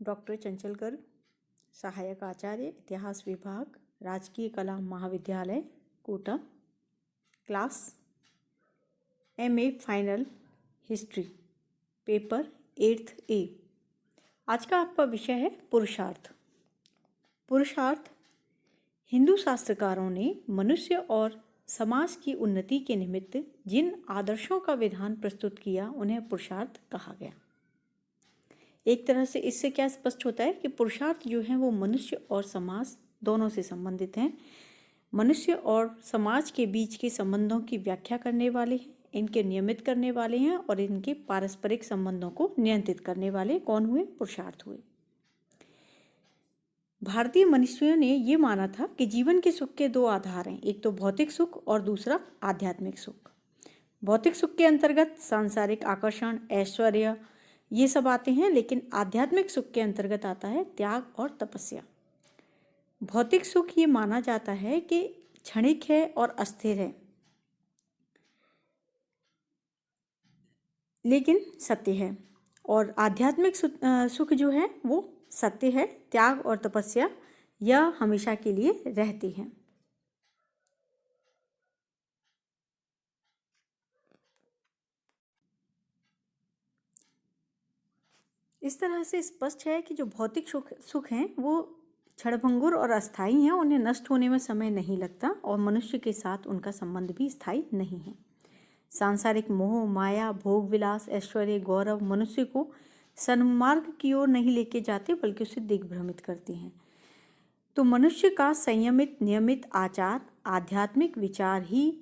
Doctor चंचल गर्ग, सहायक आचार्य, इतिहास विभाग, राजकीय कला महाविद्यालय Kota, class MA final history, paper 8th A। आज का आपका विषय है पुरुषार्थ। पुरुषार्थ हिंदू शास्त्रकारों ने मनुष्य और समाज की उन्नति के निमित्त जिन आदर्शों का विधान प्रस्तुत किया उन्हें पुरुषार्थ कहा गया। एक तरह से इससे क्या स्पष्ट होता है कि पुरुषार्थ जो है वो मनुष्य और समाज दोनों से संबंधित हैं। मनुष्य और समाज के बीच के संबंधों की व्याख्या करने वाले हैं, इनके नियमित करने वाले हैं और इनके पारस्परिक संबंधों को नियंत्रित करने वाले कौन हुए? पुरुषार्थ हुए। भारतीय मनुष्यों ने ये माना था कि जीवन के सुख के दो आधार हैं, एक तो भौतिक सुख और दूसरा आध्यात्मिक सुख। भौतिक सुख के अंतर्गत सांसारिक आकर्षण, ऐश्वर्य ये सब आते हैं, लेकिन आध्यात्मिक सुख के अंतर्गत आता है त्याग और तपस्या। भौतिक सुख ये माना जाता है कि क्षणिक है और अस्थिर है, लेकिन सत्य है, और आध्यात्मिक सुख जो है वो सत्य है, त्याग और तपस्या यह हमेशा के लिए रहती हैं। इस तरह से स्पष्ट है कि जो भौतिक सुख हैं वो क्षणभंगुर और अस्थायी हैं, उन्हें नष्ट होने में समय नहीं लगता और मनुष्य के साथ उनका संबंध भी स्थायी नहीं है। सांसारिक मोह, माया, भोग विलास, ऐश्वर्य, गौरव मनुष्य को सन्मार्ग की ओर नहीं लेके जाते बल्कि उसे दिग्भ्रमित करते हैं। तो मनुष्य का संयमित नियमित आचार, आध्यात्मिक विचार ही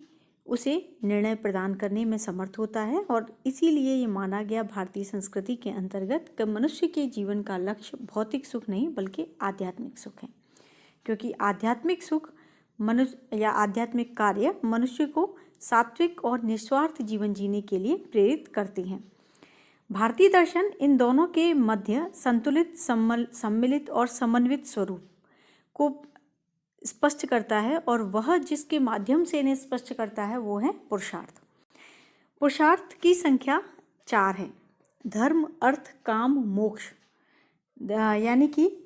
उसे निर्णय प्रदान करने में समर्थ होता है, और इसीलिए ये माना गया भारतीय संस्कृति के अंतर्गत कि मनुष्य के जीवन का लक्ष्य भौतिक सुख नहीं बल्कि आध्यात्मिक सुख है, क्योंकि आध्यात्मिक सुख मनुष्य या आध्यात्मिक कार्य मनुष्य को सात्विक और निस्वार्थ जीवन जीने के लिए प्रेरित करती हैं। भारतीय दर्शन इन दोनों के मध्य संतुलित, सम्मिलित और समन्वित स्वरूप को स्पष्ट करता है, और वह जिसके माध्यम से इन्हें स्पष्ट करता है वो है पुरुषार्थ। पुरुषार्थ की संख्या 4 है। धर्म, अर्थ, काम, मोक्ष, यानी कि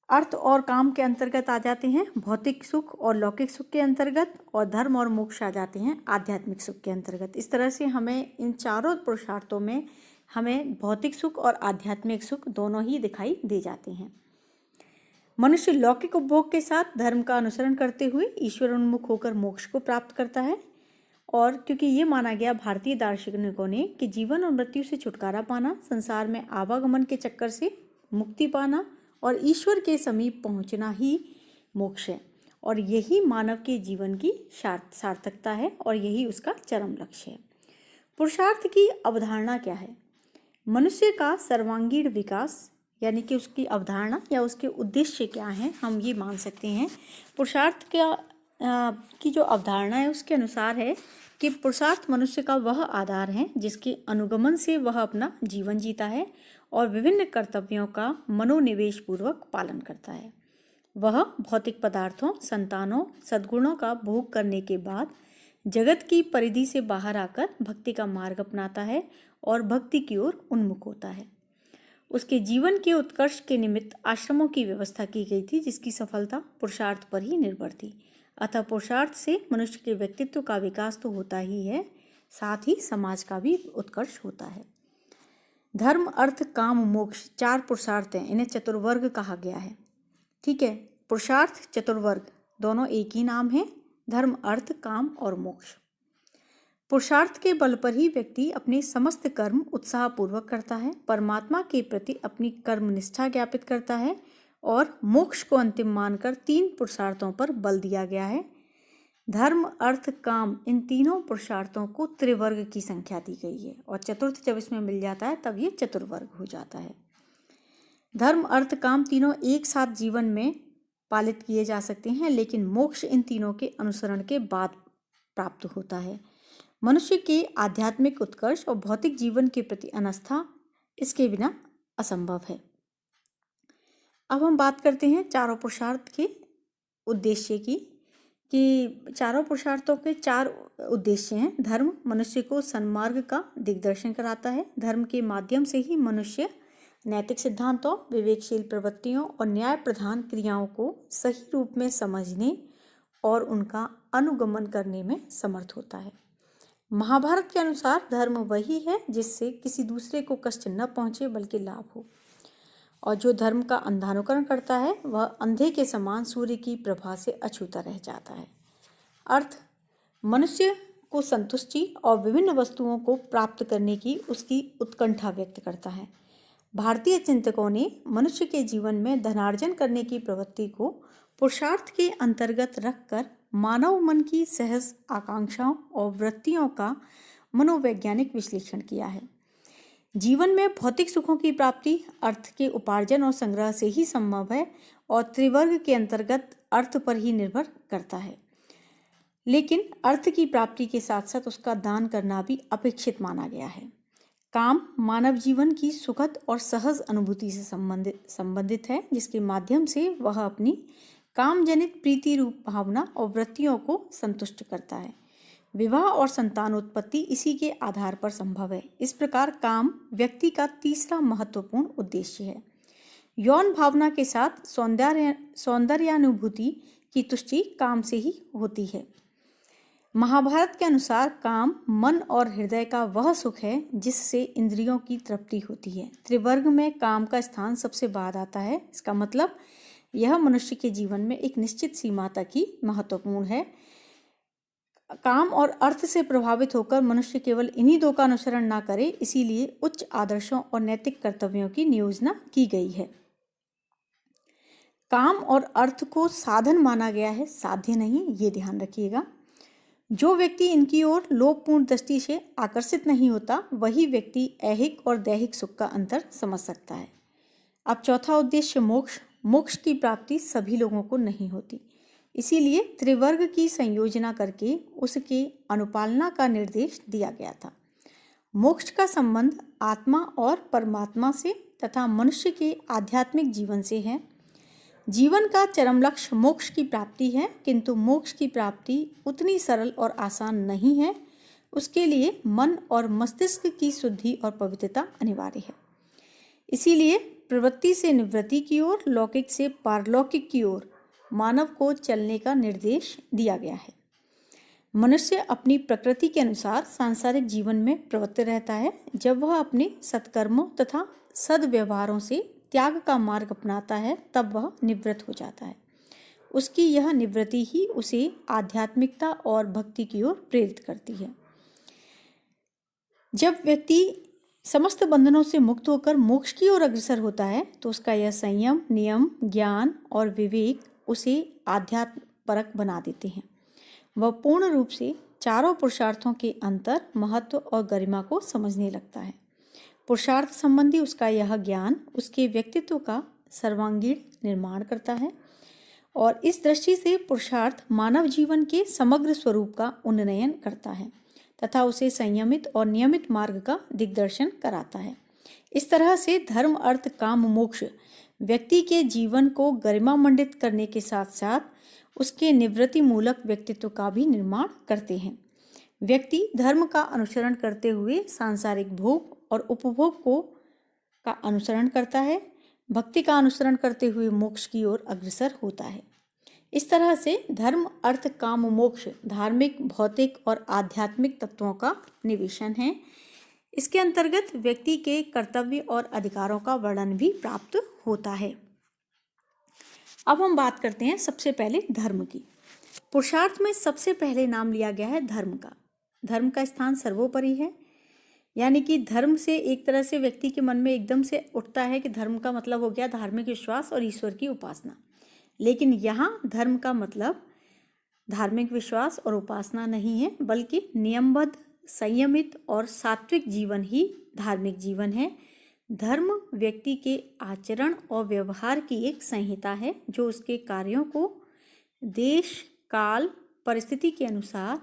अर्थ और काम के अंतर्गत आ जाते हैं भौतिक सुख, और लौकिक सुख के अंतर्गत, और धर्म और मोक्ष आ जाते हैं आध्यात्मिक सुख के अंतर्गत। इस तरह से हमें इन चारों पुरुषार्थों में हमें भौतिक सुख और आध्यात्मिक सुख दोनों ही दिखाई दे जाते हैं। मनुष्य लौकिक उपभोग के साथ धर्म का अनुसरण करते हुए ईश्वर उन्मुख होकर मोक्ष को प्राप्त करता है, और क्योंकि ये माना गया भारतीय दार्शनिकों ने कि जीवन और मृत्यु से छुटकारा पाना, संसार में आवागमन के चक्कर से मुक्ति पाना और ईश्वर के समीप पहुंचना ही मोक्ष है, और यही मानव के जीवन की सार्थकता है और यही उसका चरम लक्ष्य है। पुरुषार्थ की अवधारणा क्या है? मनुष्य का सर्वांगीण विकास, यानी कि उसकी अवधारणा या उसके उद्देश्य क्या हैं, हम ये मान सकते हैं। पुरुषार्थ की जो अवधारणा है उसके अनुसार है कि पुरुषार्थ मनुष्य का वह आधार है जिसके अनुगमन से वह अपना जीवन जीता है और विभिन्न कर्तव्यों का मनोनिवेश पूर्वक पालन करता है। वह भौतिक पदार्थों, संतानों, सद्गुणों का भोग करने के बाद जगत की परिधि से बाहर आकर भक्ति का मार्ग अपनाता है और भक्ति की ओर उन्मुख होता है। उसके जीवन के उत्कर्ष के निमित्त आश्रमों की व्यवस्था की गई थी, जिसकी सफलता पुरुषार्थ पर ही निर्भर थी। अतः पुरुषार्थ से मनुष्य के व्यक्तित्व का विकास तो होता ही है, साथ ही समाज का भी उत्कर्ष होता है। धर्म, अर्थ, काम, मोक्ष 4 पुरुषार्थ हैं, इन्हें चतुर्वर्ग कहा गया है। ठीक है, पुरुषार्थ चतुर्वर्ग दोनों एक ही नाम है, धर्म, अर्थ, काम और मोक्ष। पुरुषार्थ के बल पर ही व्यक्ति अपने समस्त कर्म उत्साहपूर्वक करता है, परमात्मा के प्रति अपनी कर्मनिष्ठा ज्ञापित करता है, और मोक्ष को अंतिम मानकर 3 पुरुषार्थों पर बल दिया गया है। धर्म, अर्थ, काम इन तीनों पुरुषार्थों को त्रिवर्ग की संख्या दी गई है, और चतुर्थ जब इसमें मिल जाता है तब ये चतुर्वर्ग हो जाता है। धर्म, अर्थ, काम तीनों एक साथ जीवन में पालित किए जा सकते हैं, लेकिन मोक्ष इन तीनों के अनुसरण के बाद प्राप्त होता है। मनुष्य के आध्यात्मिक उत्कर्ष और भौतिक जीवन के प्रति अनास्था इसके बिना असंभव है। अब हम बात करते हैं चारों पुरुषार्थ के उद्देश्य की, कि चारों पुरुषार्थों के 4 उद्देश्य हैं। धर्म मनुष्य को सन्मार्ग का दिग्दर्शन कराता है। धर्म के माध्यम से ही मनुष्य नैतिक सिद्धांतों, विवेकशील प्रवृत्तियों और न्याय प्रधान क्रियाओं को सही रूप में समझने और उनका अनुगमन करने में समर्थ होता है। महाभारत के अनुसार धर्म वही है जिससे किसी दूसरे को कष्ट न पहुंचे बल्कि लाभ हो, और जो धर्म का अंधानुकरण करता है वह अंधे के समान सूर्य की प्रभा से अछूता रह जाता है। अर्थ, मनुष्य को संतुष्टि और विभिन्न वस्तुओं को प्राप्त करने की उसकी उत्कंठा व्यक्त करता है। भारतीय चिंतकों ने मनुष्य के जीवन में धनार्जन करने की प्रवृत्ति को पुरुषार्थ के अंतर्गत रखकर मानव मन की सहज आकांक्षाओं और वृत्तियों का मनोवैज्ञानिक विश्लेषण किया है। जीवन में भौतिक सुखों की प्राप्ति अर्थ के उपार्जन और संग्रह से ही संभव है और त्रिवर्ग के अंतर्गत अर्थ पर ही निर्भर करता है, लेकिन अर्थ की प्राप्ति के साथ साथ उसका दान करना भी अपेक्षित माना गया है। काम मानव जीवन की सुखद और सहज अनुभूति से संबंधित है, जिसके माध्यम से वह अपनी काम जनित प्रीति रूप भावना और वृत्तियों को संतुष्ट करता है। विवाह और संतानोत्पत्ति इसी के आधार पर संभव है। इस प्रकार काम व्यक्ति का तीसरा महत्वपूर्ण उद्देश्य है। यौन भावना के साथ सौंदर्यानुभूति की तुष्टि काम से ही होती है। महाभारत के अनुसार काम मन और हृदय का वह सुख है जिससे इंद्रियों की तृप्ति होती है। त्रिवर्ग में काम का स्थान सबसे बाद आता है। इसका मतलब यह मनुष्य के जीवन में एक निश्चित सीमा तक ही महत्वपूर्ण है। काम और अर्थ से प्रभावित होकर मनुष्य केवल इन्हीं दो का अनुसरण ना करे, इसीलिए उच्च आदर्शों और नैतिक कर्तव्यों की नियोजना की गई है। काम और अर्थ को साधन माना गया है, साध्य नहीं, ये ध्यान रखिएगा। जो व्यक्ति इनकी ओर लोभपूर्ण दृष्टि से आकर्षित नहीं होता, वही व्यक्ति ऐहिक और दैहिक सुख का अंतर समझ सकता है। अब चौथा उद्देश्य मोक्ष की प्राप्ति सभी लोगों को नहीं होती, इसीलिए त्रिवर्ग की संयोजना करके उसके अनुपालना का निर्देश दिया गया था। मोक्ष का संबंध आत्मा और परमात्मा से तथा मनुष्य के आध्यात्मिक जीवन से है। जीवन का चरम लक्ष्य मोक्ष की प्राप्ति है, किंतु मोक्ष की प्राप्ति उतनी सरल और आसान नहीं है। उसके लिए मन और मस्तिष्क की शुद्धि और पवित्रता अनिवार्य है। इसीलिए प्रवृत्ति से निवृत्ति की ओर, लौकिक से पारलौकिक की ओर मानव को चलने का निर्देश दिया गया है। मनुष्य अपनी प्रकृति के अनुसार सांसारिक जीवन में प्रवृत्त रहता है। जब वह अपने सत्कर्मों तथा सद्व्यवहारों से त्याग का मार्ग अपनाता है, तब वह निवृत्त हो जाता है। उसकी यह निवृत्ति ही उसे आध्यात्मिकता और भक्ति की ओर प्रेरित करती है। जब व्यक्ति समस्त बंधनों से मुक्त होकर मोक्ष की ओर अग्रसर होता है, तो उसका यह संयम, नियम, ज्ञान और विवेक उसे आध्यात्म परक बना देते हैं। वह पूर्ण रूप से चारों पुरुषार्थों के अंतर, महत्व और गरिमा को समझने लगता है। पुरुषार्थ संबंधी उसका यह ज्ञान उसके व्यक्तित्व का सर्वांगीण निर्माण करता है, और इस दृष्टि से पुरुषार्थ मानव जीवन के समग्र स्वरूप का उन्नयन करता है तथा उसे संयमित और नियमित मार्ग का दिग्दर्शन कराता है। इस तरह से धर्म, अर्थ, काम, मोक्ष व्यक्ति के जीवन को गरिमामंडित करने के साथ साथ उसके निवृत्ति मूलक व्यक्तित्व का भी निर्माण करते हैं। व्यक्ति धर्म का अनुसरण करते हुए सांसारिक भोग और उपभोग का अनुसरण करता है, भक्ति का अनुसरण करते हुए मोक्ष की ओर अग्रसर होता है। इस तरह से धर्म, अर्थ, काम, मोक्ष धार्मिक, भौतिक और आध्यात्मिक तत्वों का निवेशन है। इसके अंतर्गत व्यक्ति के कर्तव्य और अधिकारों का वर्णन भी प्राप्त होता है। अब हम बात करते हैं सबसे पहले धर्म की। पुरुषार्थ में सबसे पहले नाम लिया गया है धर्म का। धर्म का स्थान सर्वोपरि है, यानी कि धर्म से एक तरह से व्यक्ति के मन में एकदम से उठता है कि धर्म का मतलब हो गया धार्मिक विश्वास और ईश्वर की उपासना। लेकिन यहाँ धर्म का मतलब धार्मिक विश्वास और उपासना नहीं है, बल्कि नियमबद्ध, संयमित और सात्विक जीवन ही धार्मिक जीवन है। धर्म व्यक्ति के आचरण और व्यवहार की एक संहिता है जो उसके कार्यों को देश, काल, परिस्थिति के अनुसार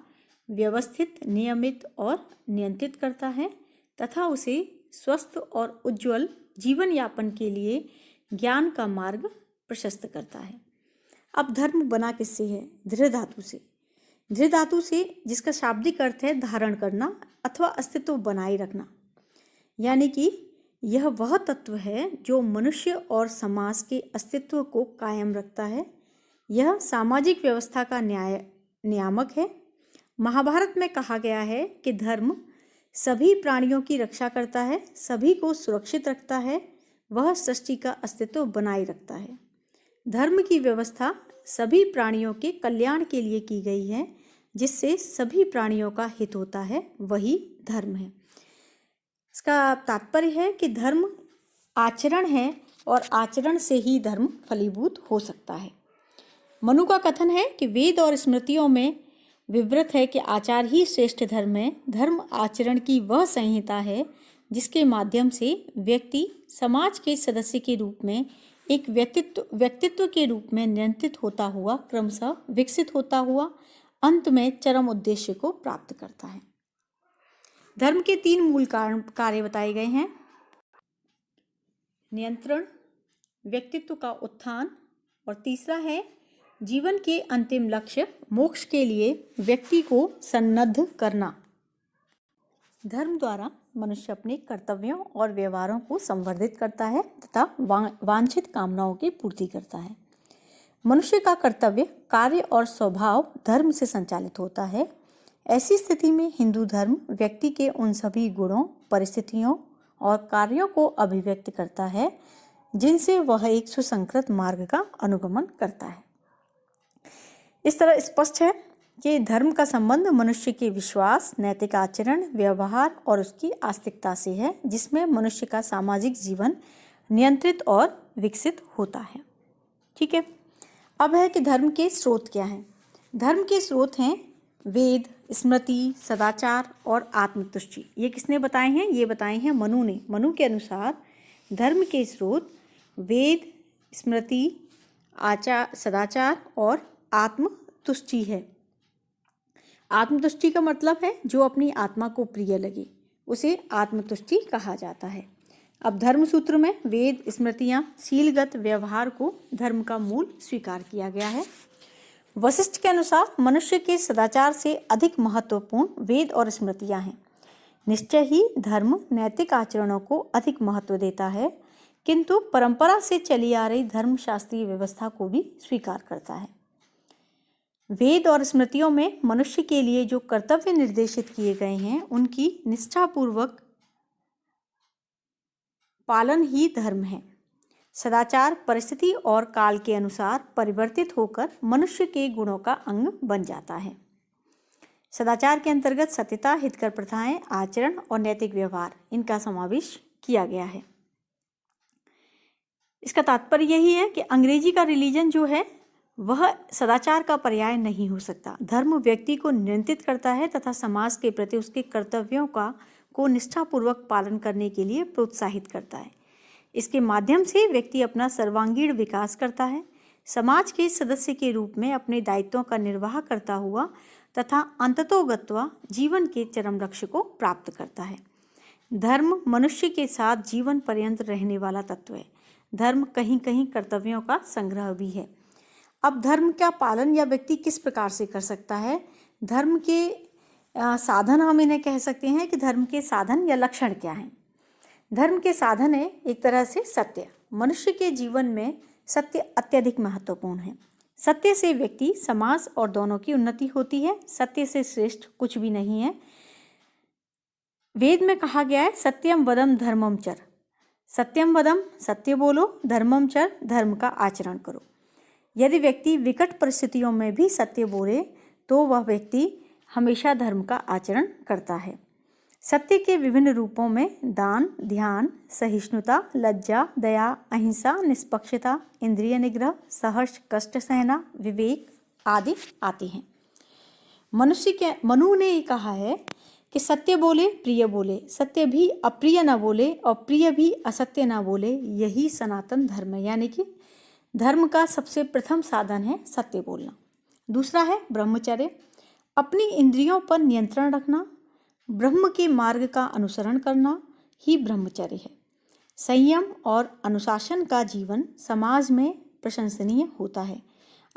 व्यवस्थित, नियमित और नियंत्रित करता है तथा उसे स्वस्थ और उज्ज्वल जीवन यापन के लिए ज्ञान का मार्ग प्रशस्त करता है। अब धर्म बना किससे है? धृ धातु से। धृ धातु से, जिसका शाब्दिक अर्थ है धारण करना अथवा अस्तित्व बनाए रखना, यानी कि यह वह तत्व है जो मनुष्य और समाज के अस्तित्व को कायम रखता है। यह सामाजिक व्यवस्था का नियामक है। महाभारत में कहा गया है कि धर्म सभी प्राणियों की रक्षा करता है, सभी को सुरक्षित रखता है, वह सृष्टि का अस्तित्व बनाए रखता है। धर्म की व्यवस्था सभी प्राणियों के कल्याण के लिए की गई है, जिससे सभी प्राणियों का हित होता है, वही धर्म है। इसका तात्पर्य है कि धर्म आचरण है और आचरण से ही धर्म फलीभूत हो सकता है। मनु का कथन है कि वेद और स्मृतियों में विवृत है कि आचार ही श्रेष्ठ धर्म है। धर्म आचरण की वह संहिता है जिसके माध्यम से व्यक्ति समाज के सदस्य के रूप में एक व्यक्तित्व के रूप में नियंत्रित होता हुआ क्रमशः विकसित होता हुआ अंत में चरम उद्देश्य को प्राप्त करता है। धर्म के 3 मूल कार्य बताए गए हैं: नियंत्रण, व्यक्तित्व का उत्थान और तीसरा है जीवन के अंतिम लक्ष्य मोक्ष के लिए व्यक्ति को सन्नद्ध करना। धर्म द्वारा मनुष्य अपने कर्तव्यों और व्यवहारों को संवर्धित करता है तथा वांछित कामनाओं की पूर्ति करता है। मनुष्य का कर्तव्य, कार्य और स्वभाव धर्म से संचालित होता है। ऐसी स्थिति में हिंदू धर्म व्यक्ति के उन सभी गुणों, परिस्थितियों और कार्यों को अभिव्यक्त करता है जिनसे वह एक सुसंकृत मार्ग का अनुगमन करता है। इस तरह स्पष्ट है कि धर्म का संबंध मनुष्य के विश्वास, नैतिक आचरण, व्यवहार और उसकी आस्तिकता से है, जिसमें मनुष्य का सामाजिक जीवन नियंत्रित और विकसित होता है। ठीक है, अब है कि धर्म के स्रोत क्या हैं। धर्म के स्रोत हैं वेद, स्मृति, सदाचार और आत्मतुष्टि। ये किसने बताए हैं? ये बताए हैं मनु ने। मनु के अनुसार धर्म के स्रोत वेद, स्मृति, सदाचार और आत्मतुष्टि है। आत्मतुष्टि का मतलब है जो अपनी आत्मा को प्रिय लगे, उसे आत्मतुष्टि कहा जाता है। अब धर्म सूत्र में वेद, स्मृतियाँ, शीलगत व्यवहार को धर्म का मूल स्वीकार किया गया है। वशिष्ठ के अनुसार मनुष्य के सदाचार से अधिक महत्वपूर्ण वेद और स्मृतियाँ हैं। निश्चय ही धर्म नैतिक आचरणों को अधिक महत्व देता है, किंतु परंपरा से चली आ रही धर्मशास्त्रीय व्यवस्था को भी स्वीकार करता है। वेद और स्मृतियों में मनुष्य के लिए जो कर्तव्य निर्देशित किए गए हैं, उनकी निष्ठापूर्वक पालन ही धर्म है। सदाचार परिस्थिति और काल के अनुसार परिवर्तित होकर मनुष्य के गुणों का अंग बन जाता है। सदाचार के अंतर्गत सत्यता, हितकर प्रथाएं, आचरण और नैतिक व्यवहार, इनका समावेश किया गया है। इसका तात्पर्य यही है कि अंग्रेजी का रिलीजन जो है वह सदाचार का पर्याय नहीं हो सकता। धर्म व्यक्ति को नियंत्रित करता है तथा समाज के प्रति उसके कर्तव्यों को निष्ठापूर्वक पालन करने के लिए प्रोत्साहित करता है। इसके माध्यम से व्यक्ति अपना सर्वांगीण विकास करता है, समाज के सदस्य के रूप में अपने दायित्वों का निर्वाह करता हुआ तथा अंततोगत्वा जीवन के चरम लक्ष्य को प्राप्त करता है। धर्म मनुष्य के साथ जीवन पर्यंत रहने वाला तत्व है। धर्म कहीं कहीं कर्तव्यों का संग्रह भी है। अब धर्म का पालन या व्यक्ति किस प्रकार से कर सकता है? धर्म के साधन हम इन्हें कह सकते हैं कि धर्म के साधन या लक्षण क्या हैं। धर्म के साधन है एक तरह से सत्य। मनुष्य के जीवन में सत्य अत्यधिक महत्वपूर्ण है। सत्य से व्यक्ति, समाज और दोनों की उन्नति होती है। सत्य से श्रेष्ठ कुछ भी नहीं है। वेद में कहा गया है सत्यम वदम धर्मम चर। सत्यम वदम, सत्य बोलो, धर्मम चर, धर्म का आचरण करो। यदि व्यक्ति विकट परिस्थितियों में भी सत्य बोले तो वह व्यक्ति हमेशा धर्म का आचरण करता है। सत्य के विभिन्न रूपों में दान, ध्यान, सहिष्णुता, लज्जा, दया, अहिंसा, निष्पक्षता, इंद्रिय निग्रह, सहर्ष, कष्ट सहना, विवेक आदि आते हैं। मनु ने कहा है कि सत्य बोले, प्रिय बोले, सत्य भी अप्रिय न बोले और प्रिय भी असत्य न बोले, यही सनातन धर्म है। यानी कि धर्म का सबसे प्रथम साधन है सत्य बोलना। दूसरा है ब्रह्मचर्य, अपनी इंद्रियों पर नियंत्रण रखना, ब्रह्म के मार्ग का अनुसरण करना ही ब्रह्मचर्य है। संयम और अनुशासन का जीवन समाज में प्रशंसनीय होता है।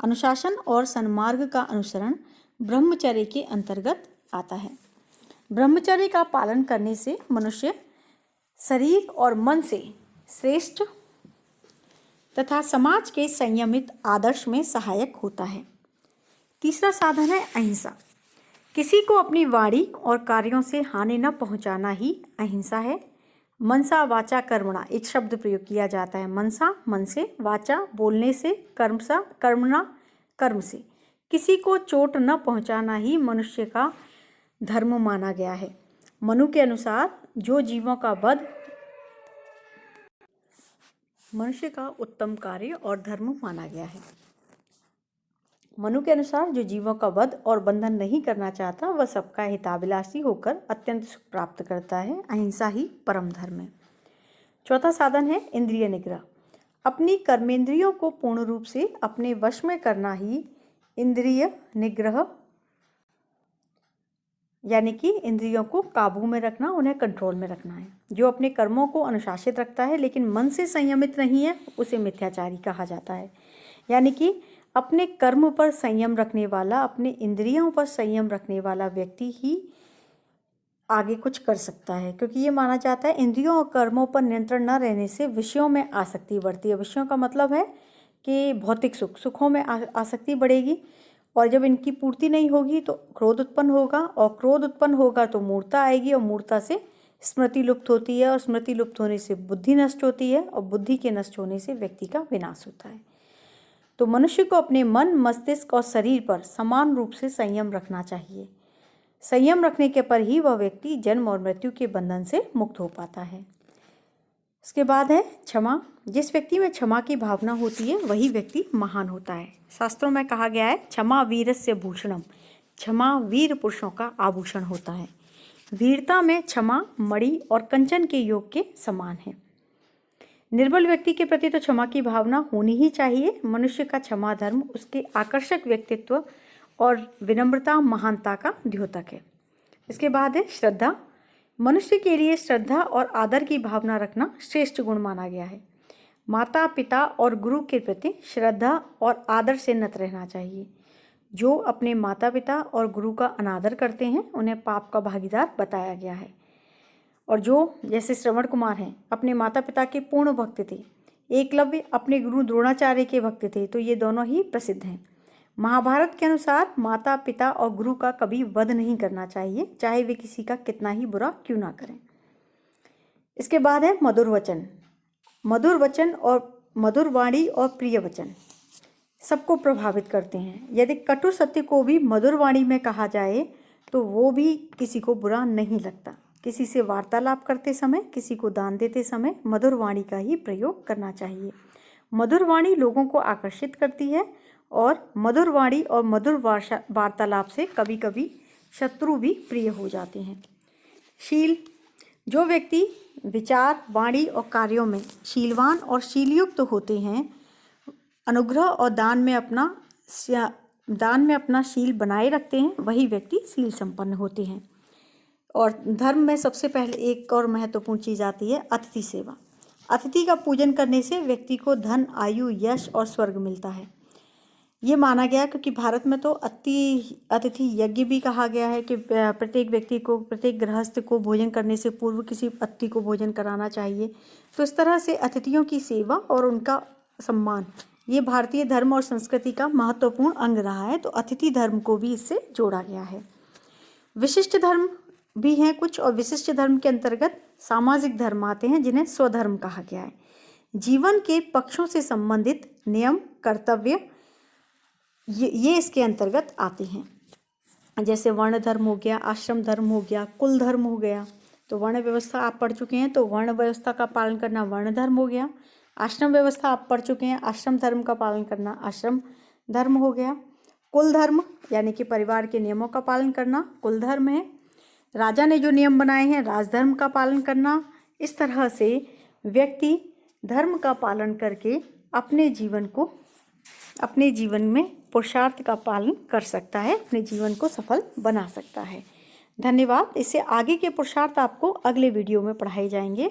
अनुशासन और सन्मार्ग का अनुसरण ब्रह्मचर्य के अंतर्गत आता है। ब्रह्मचर्य का पालन करने से मनुष्य शरीर और मन से श्रेष्ठ तथा समाज के संयमित आदर्श में सहायक होता है। तीसरा साधन है अहिंसा। किसी को अपनी वाणी और कार्यों से हानि न पहुंचाना ही अहिंसा है। मनसा वाचा कर्मणा एक शब्द प्रयोग किया जाता है। मनसा मन से, वाचा बोलने से, कर्मसा कर्मणा कर्म से। किसी को चोट न पहुंचाना ही मनुष्य का धर्म माना गया है। मनु के अनुसार जो जीवों का वध मनुष्य का उत्तम कार्य और धर्म माना गया है। मनु के अनुसार जो जीवों का वध और बंधन नहीं करना चाहता वह सबका हिताभिलाषी होकर अत्यंत सुख प्राप्त करता है। अहिंसा ही परम धर्म है। चौथा साधन है इंद्रिय निग्रह। अपनी कर्मेंद्रियों को पूर्ण रूप से अपने वश में करना ही इंद्रिय निग्रह यानी कि इंद्रियों को काबू में रखना, उन्हें कंट्रोल में रखना है। जो अपने कर्मों को अनुशासित रखता है लेकिन मन से संयमित नहीं है उसे मिथ्याचारी कहा जाता है। यानी कि अपने कर्म पर संयम रखने वाला, अपने इंद्रियों पर संयम रखने वाला व्यक्ति ही आगे कुछ कर सकता है, क्योंकि ये माना जाता है इंद्रियों और कर्मों पर नियंत्रण न रहने से विषयों में आसक्ति बढ़ती है। विषयों का मतलब है कि भौतिक सुखों में आसक्ति बढ़ेगी और जब इनकी पूर्ति नहीं होगी तो क्रोध उत्पन्न होगा और क्रोध उत्पन्न होगा तो मूर्छा आएगी और मूर्छा से स्मृति लुप्त होती है और स्मृति लुप्त होने से बुद्धि नष्ट होती है और बुद्धि के नष्ट होने से व्यक्ति का विनाश होता है। तो मनुष्य को अपने मन, मस्तिष्क और शरीर पर समान रूप से संयम रखना चाहिए। संयम रखने के पर ही वह व्यक्ति जन्म और मृत्यु के बंधन से मुक्त हो पाता है। इसके बाद है क्षमा। जिस व्यक्ति में क्षमा की भावना होती है वही व्यक्ति महान होता है। शास्त्रों में कहा गया है क्षमा वीरस्य भूषणम। क्षमा वीर पुरुषों का आभूषण होता है। वीरता में क्षमा मणि और कंचन के योग के समान है। निर्बल व्यक्ति के प्रति तो क्षमा की भावना होनी ही चाहिए। मनुष्य का क्षमा धर्म उसके आकर्षक व्यक्तित्व और विनम्रता महानता का द्योतक है। इसके बाद है श्रद्धा। मनुष्य के लिए श्रद्धा और आदर की भावना रखना श्रेष्ठ गुण माना गया है। माता पिता और गुरु के प्रति श्रद्धा और आदर से नत रहना चाहिए। जो अपने माता पिता और गुरु का अनादर करते हैं उन्हें पाप का भागीदार बताया गया है। और जो जैसे श्रवण कुमार हैं अपने माता पिता के पूर्ण भक्त थे, एकलव्य अपने गुरु द्रोणाचार्य के भक्त थे, तो ये दोनों ही प्रसिद्ध हैं। महाभारत के अनुसार माता पिता और गुरु का कभी वध नहीं करना चाहिए, चाहे वे किसी का कितना ही बुरा क्यों ना करें। इसके बाद है मधुर वचन। मधुर वचन और मधुर वाणी और प्रिय वचन सबको प्रभावित करते हैं। यदि कटु सत्य को भी मधुर वाणी में कहा जाए तो वो भी किसी को बुरा नहीं लगता। किसी से वार्तालाप करते समय, किसी को दान देते समय मधुर वाणी का ही प्रयोग करना चाहिए। मधुर वाणी लोगों को आकर्षित करती है और मधुर वाणी और मधुर वार्तालाप से कभी कभी शत्रु भी प्रिय हो जाते हैं। शील। जो व्यक्ति विचार, वाणी और कार्यों में शीलवान और शीलयुक्त होते हैं, अनुग्रह और दान में अपना शील बनाए रखते हैं, वही व्यक्ति शील संपन्न होते हैं। और धर्म में सबसे पहले एक और महत्वपूर्ण चीज़ आती है अतिथि सेवा। अतिथि का पूजन करने से व्यक्ति को धन, आयु, यश और स्वर्ग मिलता है। ये माना गया क्योंकि भारत में तो अतिथि यज्ञ भी कहा गया है कि प्रत्येक व्यक्ति को, प्रत्येक गृहस्थ को भोजन करने से पूर्व किसी अतिथि को भोजन कराना चाहिए। तो इस तरह से अतिथियों की सेवा और उनका सम्मान ये भारतीय धर्म और संस्कृति का महत्वपूर्ण अंग रहा है। तो अतिथि धर्म को भी इससे जोड़ा गया है। विशिष्ट धर्म भी हैं कुछ, और विशिष्ट धर्म के अंतर्गत सामाजिक धर्म आते हैं जिन्हें स्वधर्म कहा गया है। जीवन के पक्षों से संबंधित नियम, कर्तव्य ये इसके अंतर्गत आते हैं। जैसे वर्ण धर्म हो गया, आश्रम धर्म हो गया, कुल धर्म हो गया। तो वर्ण व्यवस्था आप पढ़ चुके हैं, तो वर्ण व्यवस्था का पालन करना वर्ण धर्म हो गया। आश्रम व्यवस्था आप पढ़ चुके हैं, आश्रम धर्म का पालन करना आश्रम धर्म हो गया। कुल धर्म यानी कि परिवार के नियमों का पालन करना कुल धर्म है। राजा ने जो नियम बनाए हैं राजधर्म का पालन करना। इस तरह से व्यक्ति धर्म का पालन करके अपने जीवन में पुरुषार्थ का पालन कर सकता है, अपने जीवन को सफल बना सकता है। धन्यवाद। इससे आगे के पुरुषार्थ आपको अगले वीडियो में पढ़ाए जाएंगे।